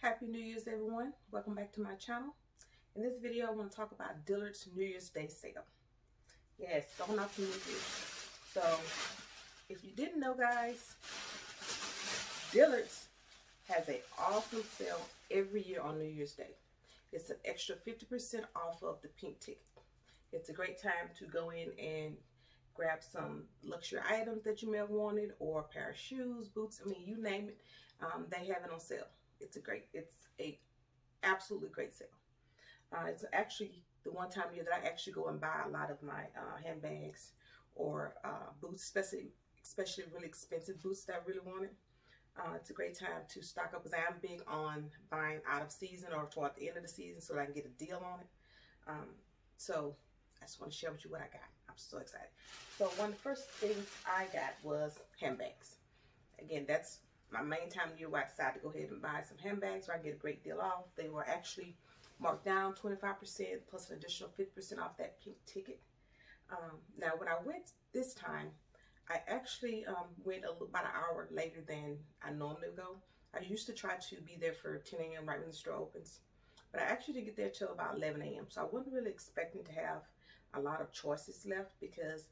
Happy New Year's, everyone. Welcome back to my channel. In this video, I want to talk about Dillard's New Year's Day sale. Yes, going off New Year's. So, if you didn't know, guys, Dillard's has an awesome sale every year on New Year's Day. It's an extra 50% off of the pink ticket. It's a great time to go in and grab some luxury items that you may have wanted, or a pair of shoes, boots, I mean, you name it. They have it on sale. It's a absolutely great sale. It's actually the one time of year that I actually go and buy a lot of my handbags or boots, especially really expensive boots that I really wanted. It's a great time to stock up because I am big on buying out of season or toward the end of the season so that I can get a deal on it. So I just want to share with you what I got. I'm so excited. So one of the first things I got was handbags. Again, that's my main time of year where I decided to go ahead and buy some handbags where I get a great deal off. They were actually marked down 25% plus an additional 50% off that pink ticket. Now, when I went this time, I actually went about an hour later than I normally go. I used to try to be there for 10 a.m. right when the store opens, but I actually didn't get there till about 11 a.m. So I wasn't really expecting to have a lot of choices left because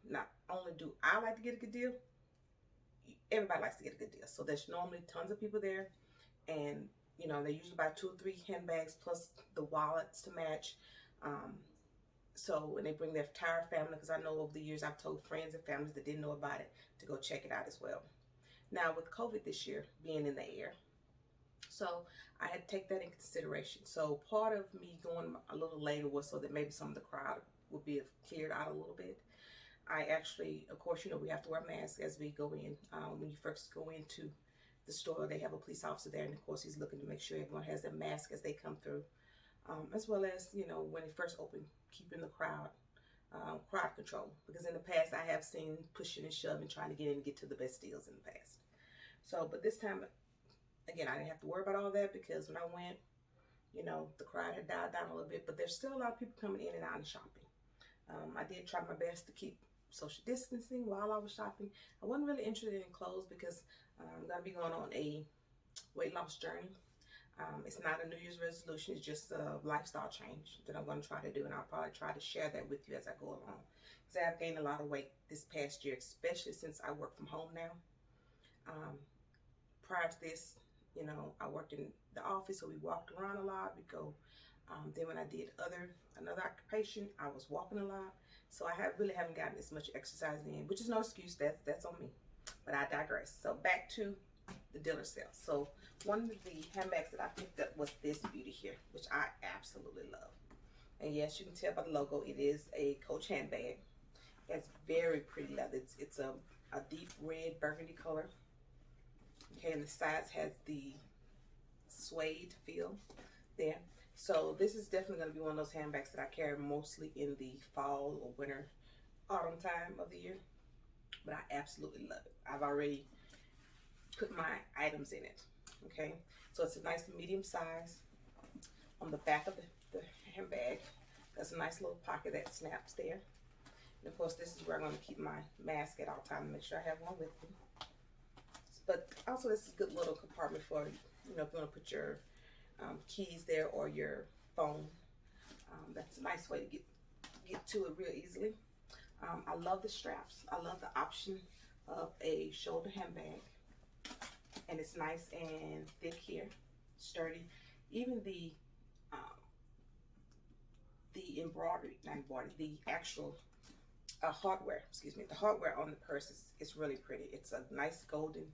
not only do I like to get a good deal, everybody likes to get a good deal. So there's normally tons of people there, and you know, they usually buy 2 or 3 handbags plus the wallets to match. So when they bring their entire family, because I know over the years I've told friends and families that didn't know about it to go check it out as well. Now with COVID this year being in the air, so I had to take that in consideration. So part of me going a little later was so that maybe some of the crowd would be cleared out a little bit. I actually, of course, you know, we have to wear masks as we go in. When you first go into the store, they have a police officer there, and of course, he's looking to make sure everyone has their mask as they come through. As well as, you know, when it first opened, keeping the crowd control. Because in the past, I have seen pushing and shoving, trying to get in and get to the best deals in the past. So, but this time, again, I didn't have to worry about all that because when I went, you know, the crowd had died down a little bit, but there's still a lot of people coming in and out and shopping. I did try my best to keep social distancing while I was shopping. I wasn't really interested in clothes because I'm going to be going on a weight loss journey. It's not a New Year's resolution. It's just a lifestyle change that I'm going to try to do. And I'll probably try to share that with you as I go along. Because I have gained a lot of weight this past year, especially since I work from home now. Prior to this, you know, I worked in the office, so we walked around a lot. We go. Then when I did another occupation, I was walking a lot. So I really haven't gotten as much exercise in, which is no excuse. That's on me. But I digress. So back to the Dillard sale. So one of the handbags that I picked up was this beauty here, which I absolutely love. And yes, you can tell by the logo, it is a Coach handbag. It's very pretty leather. It's a deep red burgundy color. Okay, and the sides has the suede feel there. So this is definitely going to be one of those handbags that I carry mostly in the fall or winter, autumn time of the year. But I absolutely love it. I've already put my items in it. Okay, so it's a nice medium size. On the back of the handbag, there's a nice little pocket that snaps there. And of course, this is where I'm going to keep my mask at all times. Make sure I have one with me. But also, this is a good little compartment for, you know, if you want to put your keys there or your phone. That's a nice way to get to it real easily. I love the straps. I love the option of a shoulder handbag. And it's nice and thick here, sturdy. Even the the actual hardware, excuse me, the hardware on the purse is really pretty. It's a nice golden,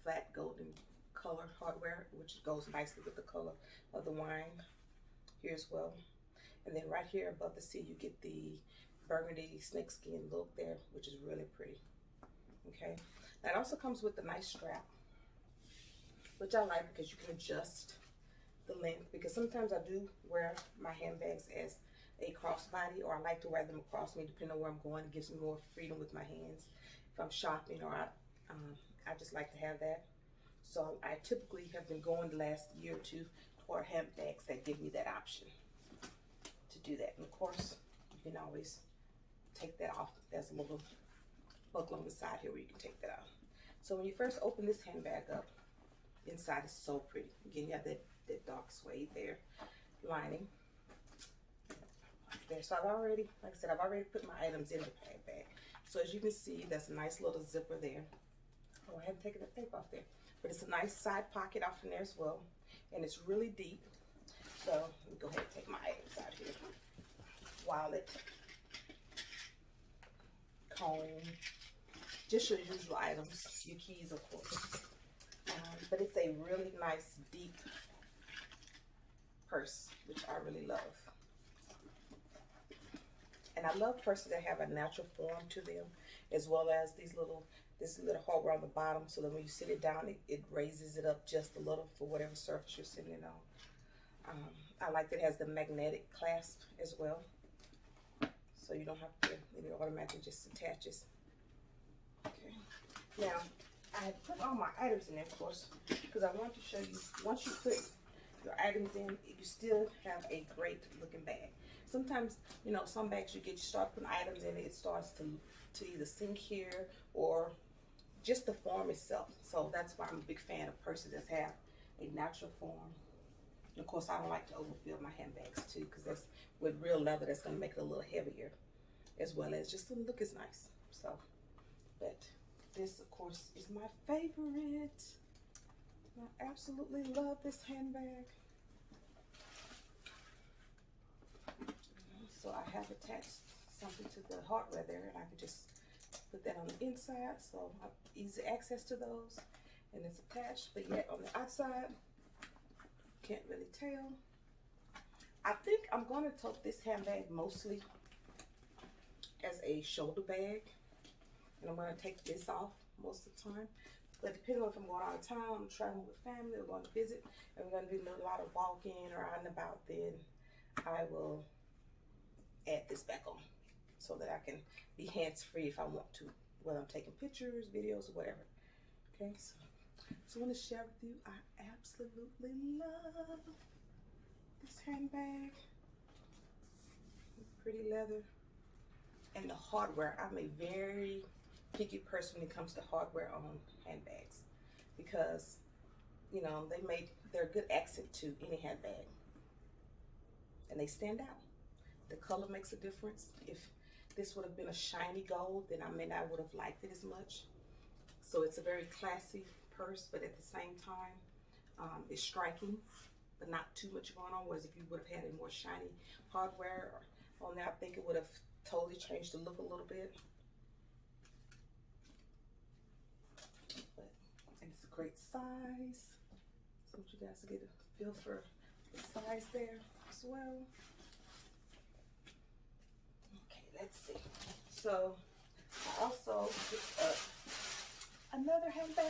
flat golden color hardware, which goes nicely with the color of the wine here as well. And then right here above the C, you get the burgundy snakeskin look there, which is really pretty. Okay, now it also comes with a nice strap, which I like because you can adjust the length, because sometimes I do wear my handbags as a crossbody, or I like to wear them across me depending on where I'm going. It gives me more freedom with my hands if I'm shopping, or I just like to have that. So I typically have been going the last year or two toward handbags that give me that option to do that. And of course, you can always take that off. There's a little buckle on the side here where you can take that out. So when you first open this handbag up, inside is so pretty. Again, you have that dark suede there lining there. So I've already, like I said, I've already put my items in the bag. So as you can see, that's a nice little zipper there. Oh, I haven't taken the tape off there, but it's a nice side pocket off in there as well, and it's really deep. So let me go ahead and take my items out here. Wallet, comb, just your usual items, your keys, of course. But it's a really nice deep purse, which I really love. And I love purses that have a natural form to them, as well as this little hardware on the bottom, so that when you sit it down, it raises it up just a little for whatever surface you're sitting on. I like that it has the magnetic clasp as well, so you don't have to, it automatically just attaches. Okay. Now, I had put all my items in there, of course, because I want to show you, once you put your items in, you still have a great looking bag. Sometimes, you know, some bags you start putting items in, it starts to either sink here or just the form itself. So that's why I'm a big fan of purses that have a natural form. And of course, I don't like to overfill my handbags too, because that's with real leather, that's going to make it a little heavier, as well as just the look is nice. So, but this, of course, is my favorite. I absolutely love this handbag. So I have attached something to the hardware there, and I can just put that on the inside, so I have easy access to those, and it's attached. But yet on the outside, can't really tell. I think I'm going to tote this handbag mostly as a shoulder bag, and I'm going to take this off most of the time. But depending on if I'm going out of town, I'm traveling with family, or going to visit, and we're going to do a lot of walking or out and about, then I will add this back on so that I can be hands-free if I want to, whether I'm taking pictures, videos, or whatever. Okay, so I want to share with you, I absolutely love this handbag. Pretty leather. And the hardware, I'm a very picky person when it comes to hardware on handbags, because, you know, they're a good accent to any handbag, and they stand out. The color makes a difference. If this would have been a shiny gold, then I may not would have liked it as much. So it's a very classy purse, but at the same time, it's striking, but not too much going on. Whereas if you would have had a more shiny hardware on there, I think it would have totally changed the look a little bit. But I think it's a great size. So I want you guys to get a feel for the size there as well. Let's see. So I also picked up another handbag,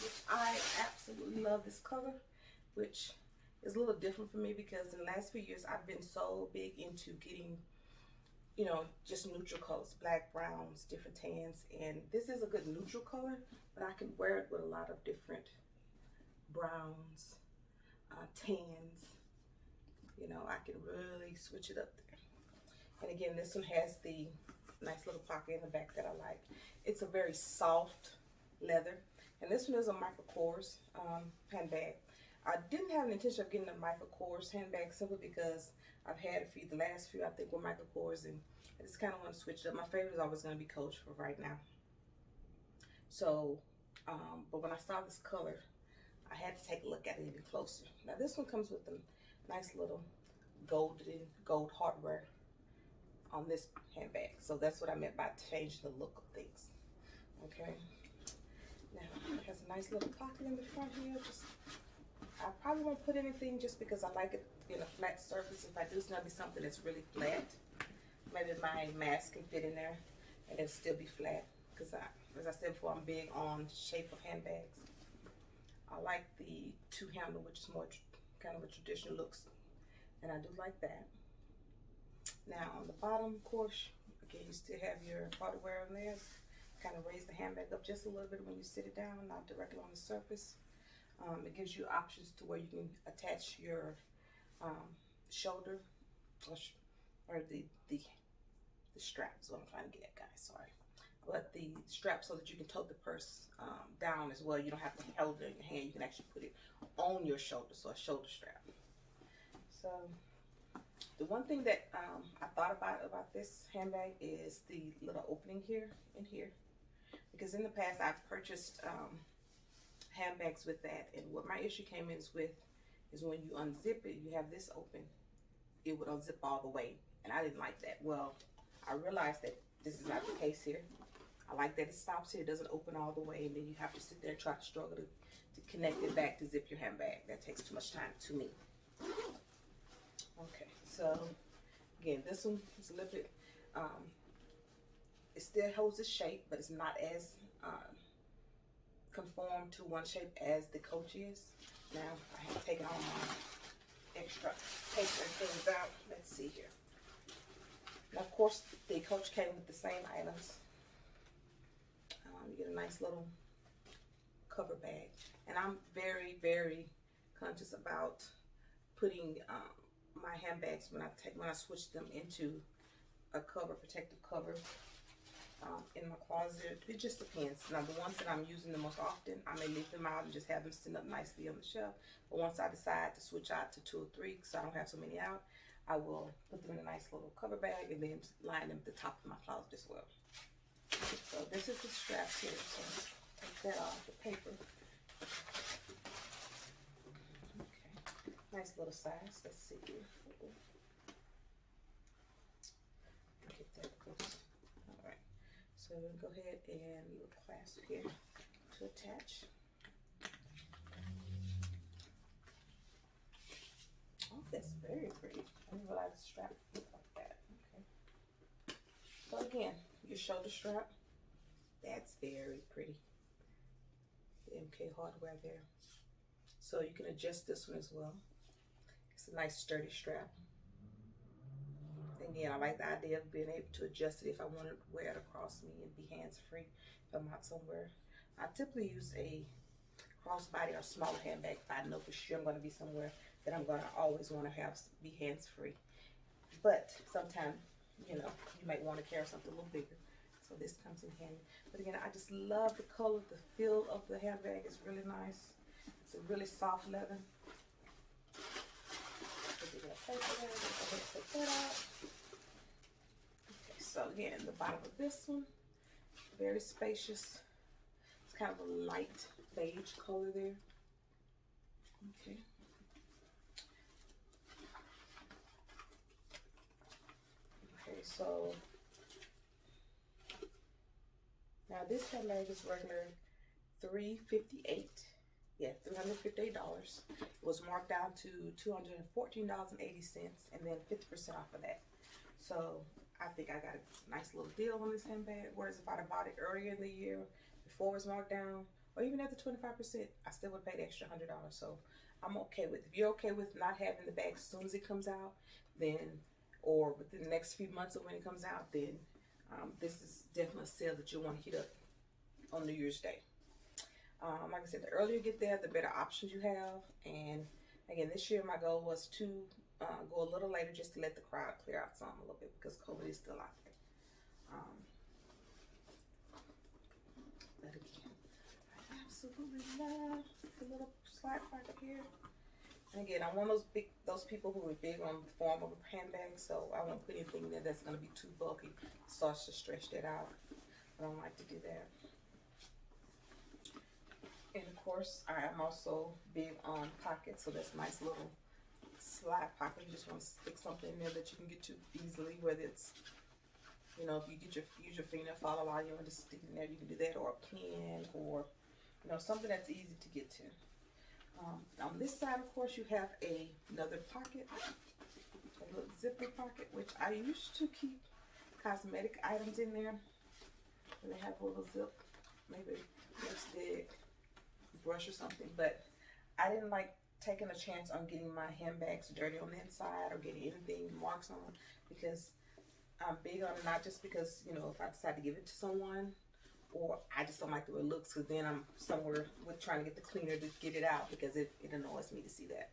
which I absolutely love this color, which is a little different for me because in the last few years I've been so big into getting, you know, just neutral colors, black, browns, different tans, and this is a good neutral color, but I can wear it with a lot of different browns, tans. You know, I can really switch it up there. And again, this one has the nice little pocket in the back that I like. It's a very soft leather. And this one is a Michael Kors handbag. I didn't have an intention of getting a Michael Kors handbag simply because I've had a few, the last few I think were Michael Kors, and I just kind of want to switch it up. My favorite is always going to be Coach for right now. So, but when I saw this color, I had to take a look at it even closer. Now this one comes with a nice little gold hardware on this handbag. So that's what I meant by changing the look of things. Okay. Now it has a nice little pocket in the front here. I probably won't put anything just because I like it in a flat surface. If I do, it's gonna be something that's really flat. Maybe my mask can fit in there and it'll still be flat. Because as I said before, I'm big on shape of handbags. I like the two handle, which is more kind of a traditional looks, and I do like that. Now on the bottom, of course, again, you still have your hardware on there. Kind of raise the handbag up just a little bit when you sit it down, not directly on the surface. It gives you options to where you can attach your shoulder or the strap is what I'm trying to get at, guys. Sorry, but the strap so that you can tote the purse down as well. You don't have to hold it in your hand. You can actually put it on your shoulder, so a shoulder strap. So the one thing that I thought about this handbag is the little opening here and here, because in the past I've purchased handbags with that, and what my issue came in with is when you unzip it, you have this open, it would unzip all the way, and I didn't like that. Well, I realized that this is not the case here. I like that it stops here, it doesn't open all the way, and then you have to sit there and try to struggle to connect it back to zip your handbag. That takes too much time to me. Okay, so again, this one is a little bit, it still holds its shape, but it's not as conformed to one shape as the Coach is. Now, I have taken all my extra paper and things out. Let's see here. Now, of course, the Coach came with the same items. You get a nice little cover bag. And I'm very, very conscious about putting my handbags when I switch them into a cover, protective cover, in my closet. It just depends. Now, the ones that I'm using the most often, I may leave them out and just have them sit up nicely on the shelf. But once I decide to switch out to 2 or 3, because I don't have so many out, I will put them in a nice little cover bag and then line them at the top of my closet as well. So this is the strap here. So take that off the paper. Okay, nice little size. Let's see here. Get that close. All right. So we'll go ahead and little clasp here to attach. Oh, that's very pretty. I didn't realize the strap looked like that. Okay. So again, your shoulder strap, that's very pretty. The MK hardware there. So you can adjust this one as well. It's a nice sturdy strap. Again, I like the idea of being able to adjust it if I want to wear it across me and be hands-free if I'm out somewhere. I typically use a crossbody or smaller handbag if I know for sure I'm going to be somewhere that I'm going to always want to be hands-free. But sometimes, you know, you might want to carry something a little bigger. So this comes in handy. But again, I just love the color, the feel of the handbag is really nice. It's a really soft leather. Take that out. Okay, so again, the bottom of this one, very spacious. It's kind of a light beige color there. Okay. Okay, so now this handbag is regular $358. Yeah, $358. It was marked down to $214.80, and then 50% off of that. So I think I got a nice little deal on this handbag. Whereas if I'd have bought it earlier in the year, before it was marked down, or even at the 25%, I still would have paid extra $100. So I'm okay with, if you're okay with not having the bag as soon as it comes out, then, or within the next few months of when it comes out, then this is definitely a sale that you'll want to hit up on New Year's Day. Like I said, the earlier you get there, the better options you have. And again, this year my goal was to go a little later just to let the crowd clear out some a little bit because COVID is still out there. But again, I absolutely love the little slide pocket here. And again, I'm one of those people who are big on the form of a handbag, so I won't put anything in there that's going to be too bulky. It starts to stretch that out. I don't like to do that. And of course, I am also big on pockets, so that's a nice little slide pocket. You just want to stick something in there that you can get to easily, whether it's, you know, if you use your finger, follow while you want to stick it in there, you can do that, or a pen, or, you know, something that's easy to get to. On this side, of course, you have another pocket, a little zipper pocket, which I used to keep cosmetic items in there. And they have a little zip, maybe lipstick, brush or something, but I didn't like taking a chance on getting my handbags dirty on the inside or getting anything marks on, because I'm big on it, not just because, you know, if I decide to give it to someone, or I just don't like the way it looks, because then I'm somewhere with trying to get the cleaner to get it out, because it annoys me to see that.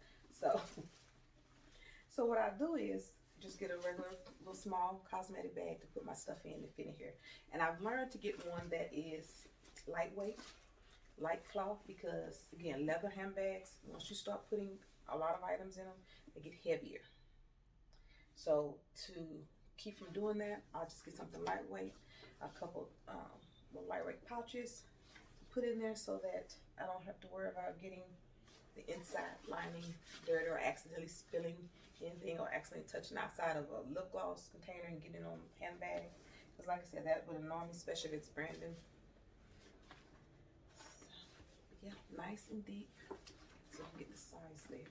So what I do is just get a regular little small cosmetic bag to put my stuff in and fit in here. And I've learned to get one that is lightweight, light cloth, because again, leather handbags, once you start putting a lot of items in them, they get heavier. So to keep from doing that, I'll just get something lightweight, a couple little lightweight pouches to put in there so that I don't have to worry about getting the inside lining dirty or accidentally spilling anything or accidentally touching outside of a lip gloss container and getting on a handbag. Because like I said, that would annoy me, especially if it's Brandon. So, yeah, nice and deep. So you can get the size there.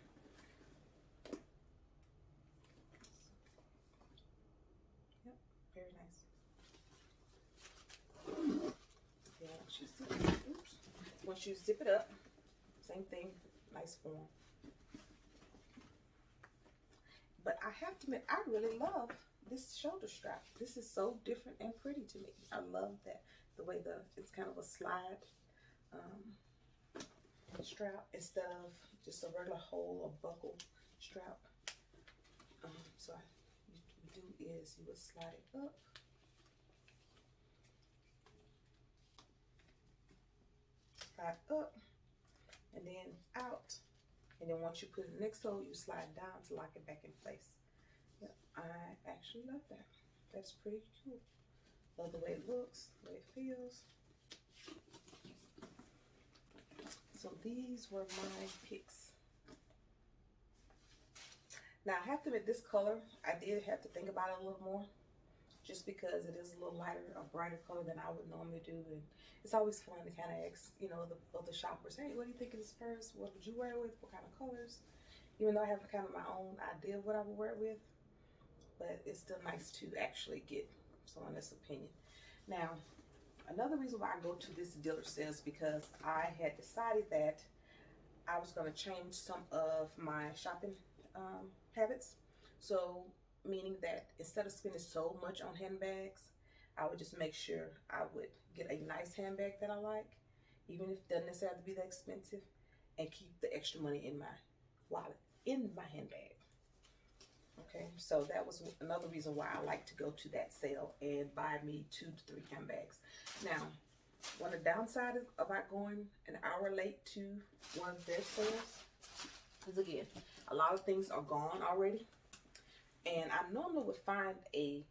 Yep, very nice. Yeah, once you zip it up, same thing, nice form. But I have to admit, I really love this shoulder strap. This is so different and pretty to me. I love that, the way it's kind of a slide strap instead of just a regular hole or buckle strap. So what you do is you would slide it up. Slide up and then out. And then once you put it next hole, you slide down to lock it back in place. Yeah, I actually love that. That's pretty cool. Love the way it looks, the way it feels. So these were my picks. Now I have to admit, this color, I did have to think about it a little more, just because it is a little lighter, a brighter color than I would normally do. And it's always fun to kind of ask, you know, the other shoppers, hey, what do you think of this purse? What would you wear it with? What kind of colors? Even though I have kind of my own idea of what I would wear it with, but it's still nice to actually get someone else's opinion. Now, another reason why I go to this Dillard sale is because I had decided that I was going to change some of my shopping habits. So, meaning that instead of spending so much on handbags, I would just make sure I would get a nice handbag that I like, even if it doesn't necessarily have to be that expensive, and keep the extra money in my wallet, in my handbag. Okay, so that was another reason why I like to go to that sale and buy me 2 to 3 handbags. Now, one of the downside about going an hour late to one of their sales is, again, a lot of things are gone already. And I normally would find a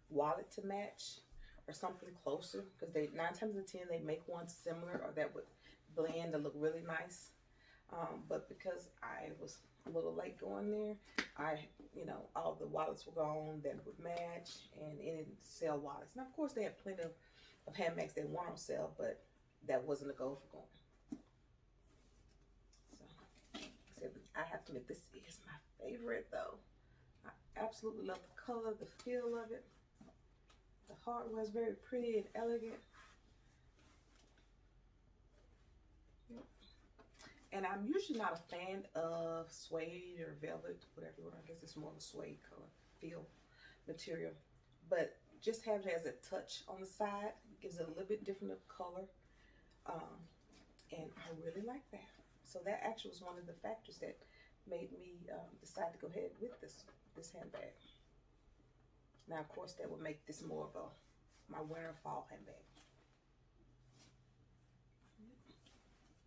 wallet to match or something closer, because 9 times out of 10 they make one similar or that would blend and look really nice. But because I was a little late going there, all the wallets were gone that would match, and it didn't sell wallets. Now, of course, they had plenty of handbags that weren't on sale, but that wasn't a goal for going. So, I have to admit, this is my favorite, though. I absolutely love the color, the feel of it. The hardware is very pretty and elegant. And I'm usually not a fan of suede or velvet, whatever you want. I guess it's more of a suede color, feel, material. But just having it as a touch on the side gives it a little bit different of color. And I really like that. So that actually was one of the factors that made me decide to go ahead with this handbag. Now, of course, that would make this more of my winter fall handbag.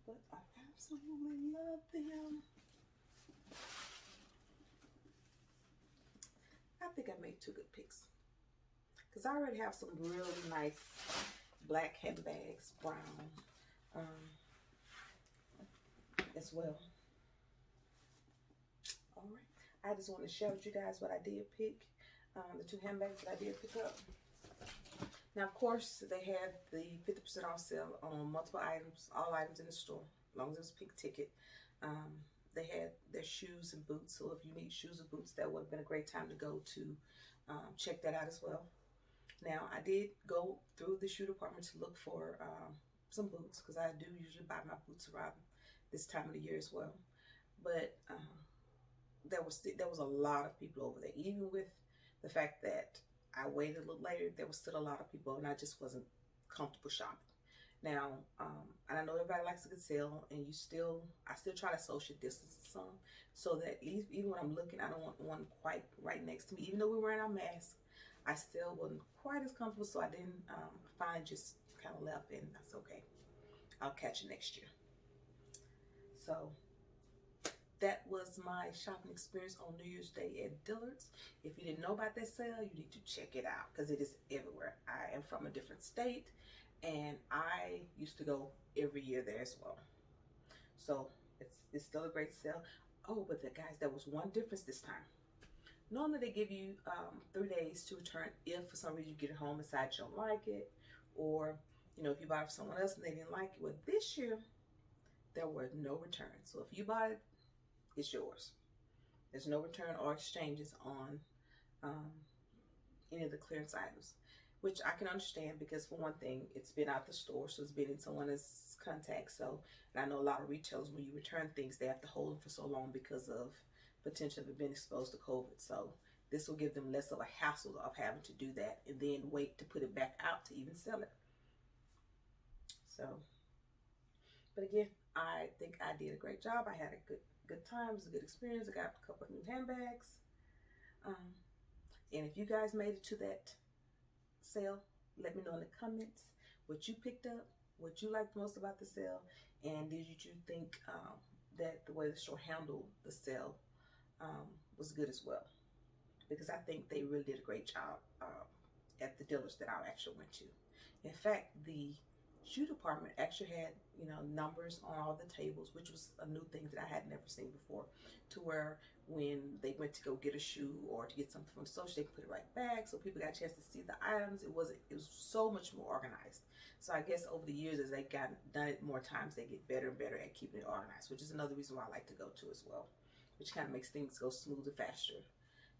But I absolutely love them. I think I made 2 good picks, because I already have some really nice black handbags, brown, as well. All right, I just want to share with you guys what I did pick, the 2 handbags that I did pick up. Now, of course, they had the 50% off sale on multiple items, all items in the store, as long as it was pink ticket. They had their shoes and boots, so if you need shoes and boots, that would have been a great time to go to check that out as well. Now, I did go through the shoe department to look for some boots, because I do usually buy my boots around this time of the year as well. But there was a lot of people over there, even with the fact that I waited a little later. There was still a lot of people, and I just wasn't comfortable shopping. Now, I And I know everybody likes a good sale, and I still try to social distance some, so that even when I'm looking, I don't want one quite right next to me. Even though we're wearing our masks, I still wasn't quite as comfortable, so I didn't find, just kind of left, and that's okay. I'll catch you next year. So that was my shopping experience on New Year's Day at Dillard's. If you didn't know about that sale, you need to check it out because it is everywhere. I am from a different state, and I used to go every year there as well. So it's still a great sale. Oh, but guys, there was one difference this time. Normally they give you 3 days to return if for some reason you get it home and decide you don't like it, or if you bought it for someone else and they didn't like it. Well, this year there were no returns. So if you bought it, it's yours. There's no return or exchanges on any of the clearance items, which I can understand because, for one thing, it's been out the store, so it's been in someone's contact. So, and I know a lot of retailers, when you return things, they have to hold them for so long because of potential of being exposed to COVID. So this will give them less of a hassle of having to do that and then wait to put it back out to even sell it. So, but again, I think I did a great job. I had a good time. It was a good experience. I got a couple of new handbags. And if you guys made it to that sale, let me know in the comments what you picked up, what you liked most about the sale, and did you think that the way the store handled the sale was good as well. Because I think they really did a great job at the Dillards that I actually went to. In fact, the shoe department actually had numbers on all the tables, which was a new thing that I had never seen before, to where when they went to go get a shoe or to get something from the store, they could put it right back so people got a chance to see the items. It was so much more organized. So I guess over the years, as they've done it more times, they get better and better at keeping it organized, which is another reason why I like to go to as well, which kind of makes things go smoother, faster,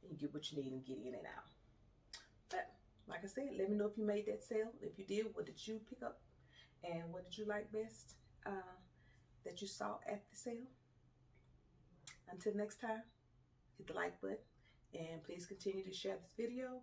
and you get what you need and get in and out. But like I said, let me know if you made that sale. If you did, what did you pick up? And what did you like best that you saw at the sale? Until next time, hit the like button and please continue to share this video